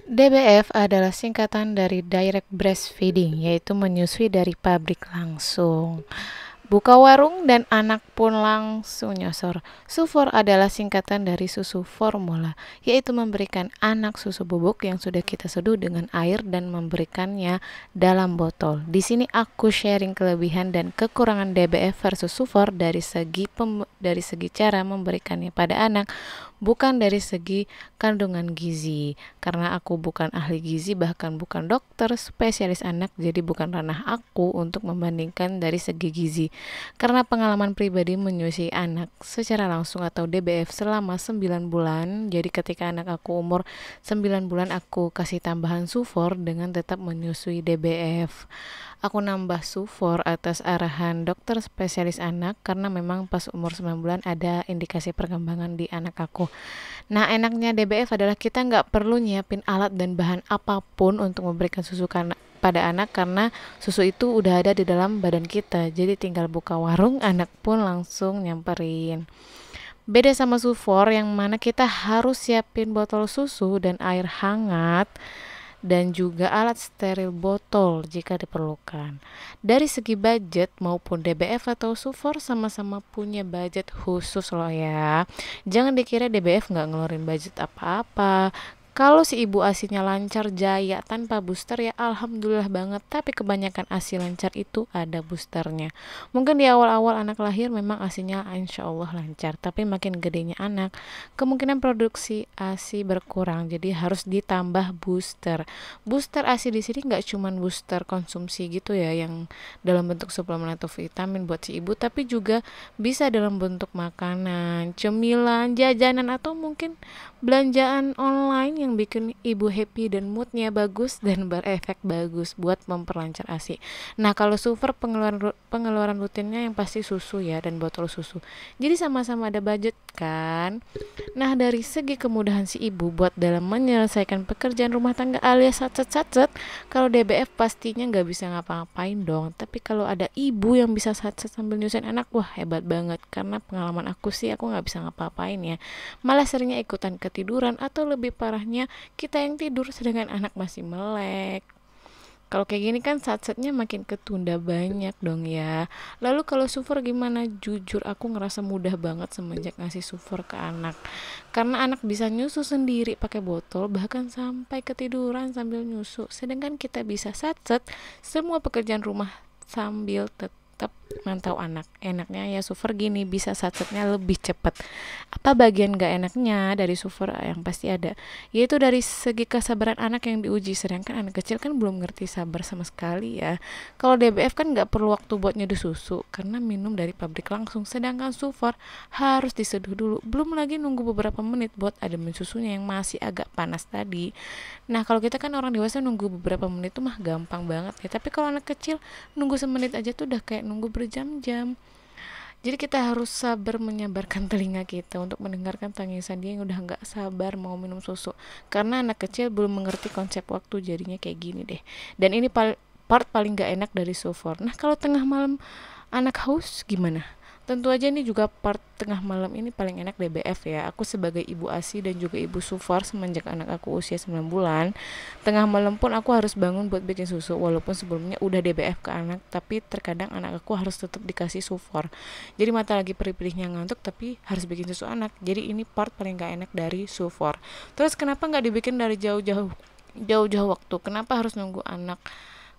DBF adalah singkatan dari direct breastfeeding, yaitu menyusui dari pabrik langsung. Buka warung dan anak pun langsung nyosor. Sufor adalah singkatan dari susu formula, yaitu memberikan anak susu bubuk yang sudah kita seduh dengan air dan memberikannya dalam botol. Di sini aku sharing kelebihan dan kekurangan DBF versus Sufor dari segi cara memberikannya pada anak, bukan dari segi kandungan gizi. Karena aku bukan ahli gizi, bahkan bukan dokter spesialis anak, jadi bukan ranah aku untuk membandingkan dari segi gizi. Karena pengalaman pribadi menyusui anak secara langsung atau DBF selama 9 bulan, jadi ketika anak aku umur 9 bulan aku kasih tambahan Sufor dengan tetap menyusui DBF. Aku nambah Sufor atas arahan dokter spesialis anak karena memang pas umur 9 bulan ada indikasi perkembangan di anak aku. Nah, enaknya DBF adalah kita nggak perlu nyiapin alat dan bahan apapun untuk memberikan susu pada anak karena susu itu udah ada di dalam badan kita. Jadi tinggal buka warung, anak pun langsung nyamperin. Beda sama Sufor yang mana kita harus siapin botol susu dan air hangat dan juga alat steril botol jika diperlukan. Dari segi budget maupun DBF atau Sufor sama-sama punya budget khusus loh ya. Jangan dikira DBF nggak ngeluarin budget apa-apa. Kalau si ibu asinya lancar jaya tanpa booster ya alhamdulillah banget. Tapi kebanyakan asi lancar itu ada boosternya. Mungkin di awal-awal anak lahir memang asinya insya Allah lancar. Tapi makin gedenya anak, kemungkinan produksi asi berkurang. Jadi harus ditambah booster. Booster asi di sini nggak cuman booster konsumsi gitu ya, yang dalam bentuk suplemen atau vitamin buat si ibu, tapi juga bisa dalam bentuk makanan, cemilan, jajanan, atau mungkin belanjaan online yang bikin ibu happy dan moodnya bagus dan berefek bagus buat memperlancar ASI. Nah, kalau Super pengeluaran rutinnya yang pasti susu ya dan botol susu. Jadi sama-sama ada budget kan. Nah, dari segi kemudahan si ibu buat dalam menyelesaikan pekerjaan rumah tangga alias sat-sat, kalau DBF pastinya nggak bisa ngapa-ngapain dong. Tapi kalau ada ibu yang bisa sat-sat sambil nyusahin anak, wah hebat banget. Karena pengalaman aku sih, aku nggak bisa ngapa-ngapain ya. Malah seringnya ikutan ketiduran atau lebih parahnya kita yang tidur sedangkan anak masih melek. Kalau kayak gini kan saat-saatnya makin ketunda banyak dong ya. Lalu kalau Sufor gimana? Jujur aku ngerasa mudah banget semenjak ngasih Sufor ke anak. Karena anak bisa nyusu sendiri pakai botol, bahkan sampai ketiduran sambil nyusu. Sedangkan kita bisa satset semua pekerjaan rumah sambil tetap mantau anak. Enaknya ya Sufor gini, bisa satsetnya lebih cepat. Apa bagian gak enaknya dari Sufor? Yang pasti ada, yaitu dari segi kesabaran anak yang diuji. Sedangkan anak kecil kan belum ngerti sabar sama sekali ya. Kalau DBF kan gak perlu waktu buat nyeduh susu karena minum dari pabrik langsung. Sedangkan Sufor harus diseduh dulu, belum lagi nunggu beberapa menit buat ademin susunya yang masih agak panas tadi. Nah, kalau kita kan orang dewasa nunggu beberapa menit tuh mah gampang banget ya. Tapi kalau anak kecil nunggu semenit aja tuh udah kayak nunggu berjam-jam. Jadi kita harus sabar menyabarkan telinga kita untuk mendengarkan tangisan dia yang udah nggak sabar mau minum susu. Karena anak kecil belum mengerti konsep waktu, jadinya kayak gini deh. Dan ini part paling nggak enak dari Sufor. Nah, kalau tengah malam anak haus gimana? Tentu aja ini juga part tengah malam ini paling enak DBF ya. Aku sebagai ibu ASI dan juga ibu Sufor semenjak anak aku usia 9 bulan, tengah malam pun aku harus bangun buat bikin susu. Walaupun sebelumnya udah DBF ke anak, tapi terkadang anak aku harus tetap dikasih Sufor. Jadi mata lagi perih-perihnya ngantuk tapi harus bikin susu anak. Jadi ini part paling gak enak dari Sufor. Terus kenapa nggak dibikin dari jauh-jauh waktu? Kenapa harus nunggu anak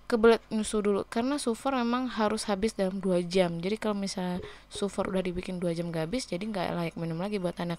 kebelet nyusu dulu? Karena Sufor memang harus habis dalam 2 jam. Jadi kalau misalnya Sufor udah dibikin 2 jam gak habis, jadi nggak layak minum lagi buat anak.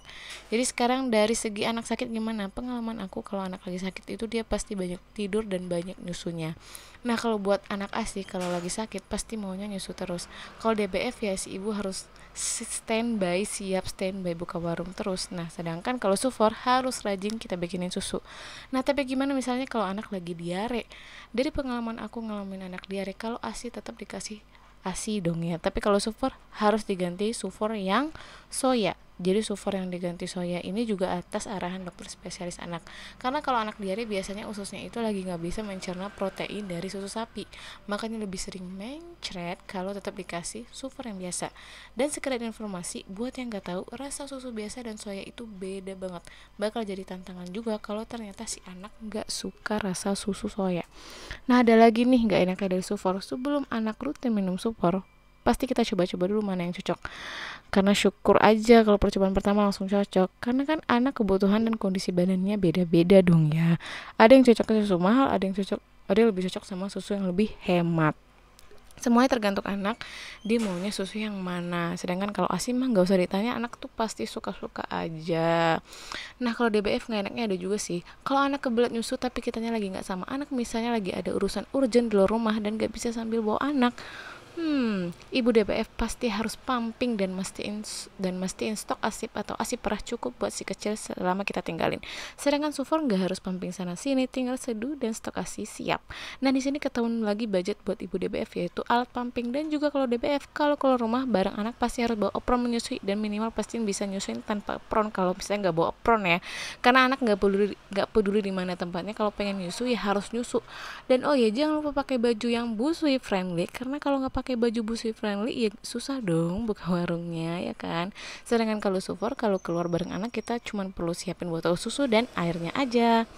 Jadi sekarang dari segi anak sakit gimana? Pengalaman aku kalau anak lagi sakit itu dia pasti banyak tidur dan banyak nyusunya. Nah, kalau buat anak ASI kalau lagi sakit pasti maunya nyusu terus. Kalau DBF ya si ibu harus siap standby buka warung terus. Nah, sedangkan kalau Sufor harus rajin kita bikinin susu. Nah, tapi gimana misalnya kalau anak lagi diare? Dari pengalaman aku ngalamin anak diare, kalau ASI tetap dikasih ASI dong ya. Tapi kalau Sufor harus diganti Sufor yang soya. Jadi suffer yang diganti soya ini juga atas arahan dokter spesialis anak. Karena kalau anak diare biasanya ususnya itu lagi nggak bisa mencerna protein dari susu sapi, makanya lebih sering mencret kalau tetap dikasih suffer yang biasa. Dan sekedar informasi, buat yang nggak tahu, rasa susu biasa dan soya itu beda banget. Bakal jadi tantangan juga kalau ternyata si anak nggak suka rasa susu soya. Nah, ada lagi nih nggak enaknya dari suffer. Sebelum anak rutin minum suffer, pasti kita coba-coba dulu mana yang cocok, karena syukur aja kalau percobaan pertama langsung cocok, karena kan anak kebutuhan dan kondisi badannya beda-beda dong ya. Ada yang cocok ke susu mahal, ada yang lebih cocok sama susu yang lebih hemat. Semuanya tergantung anak, dia maunya susu yang mana. Sedangkan kalau ASI mah nggak usah ditanya, anak tuh pasti suka-suka aja. Nah, kalau DBF nggak enaknya ada juga sih. Kalau anak kebelet nyusu tapi kitanya lagi nggak sama anak, misalnya lagi ada urusan urgent di luar rumah dan nggak bisa sambil bawa anak, ibu DBF pasti harus pumping dan mastiin stok ASIP atau ASI perah cukup buat si kecil selama kita tinggalin. Sedangkan Sufor nggak harus pumping sana sini, tinggal seduh dan stok ASI siap. Nah, di sini ketahuan lagi budget buat ibu DBF, yaitu alat pumping. Dan juga kalau DBF, kalau keluar rumah bareng anak pasti harus bawa apron menyusui, dan minimal pastiin bisa nyusuin tanpa apron kalau misalnya nggak bawa apron ya. Karena anak nggak peduli di mana tempatnya, kalau pengen nyusu ya harus nyusu. Dan oh ya, jangan lupa pakai baju yang busui friendly, karena kalau nggak pakai baju busui friendly ya susah dong buka warungnya ya kan. Sedangkan kalau Sufor, kalau keluar bareng anak kita cuma perlu siapin botol susu dan airnya aja.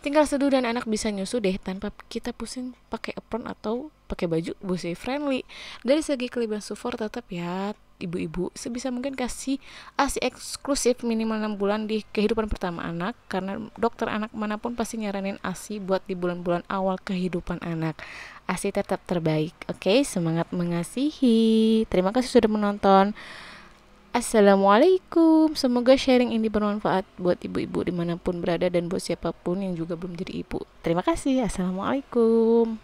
Tinggal seduh dan anak bisa nyusu deh tanpa kita pusing pakai apron atau pakai baju busui friendly. Dari segi kelebihan Sufor tetap ya, ibu-ibu sebisa mungkin kasih ASI eksklusif minimal 6 bulan di kehidupan pertama anak, karena dokter anak manapun pasti nyaranin ASI buat di bulan-bulan awal kehidupan anak. ASI tetap terbaik. Oke, semangat mengasihi. Terima kasih sudah menonton. Assalamualaikum. Semoga sharing ini bermanfaat buat ibu-ibu dimanapun berada dan buat siapapun yang juga belum jadi ibu. Terima kasih. Assalamualaikum.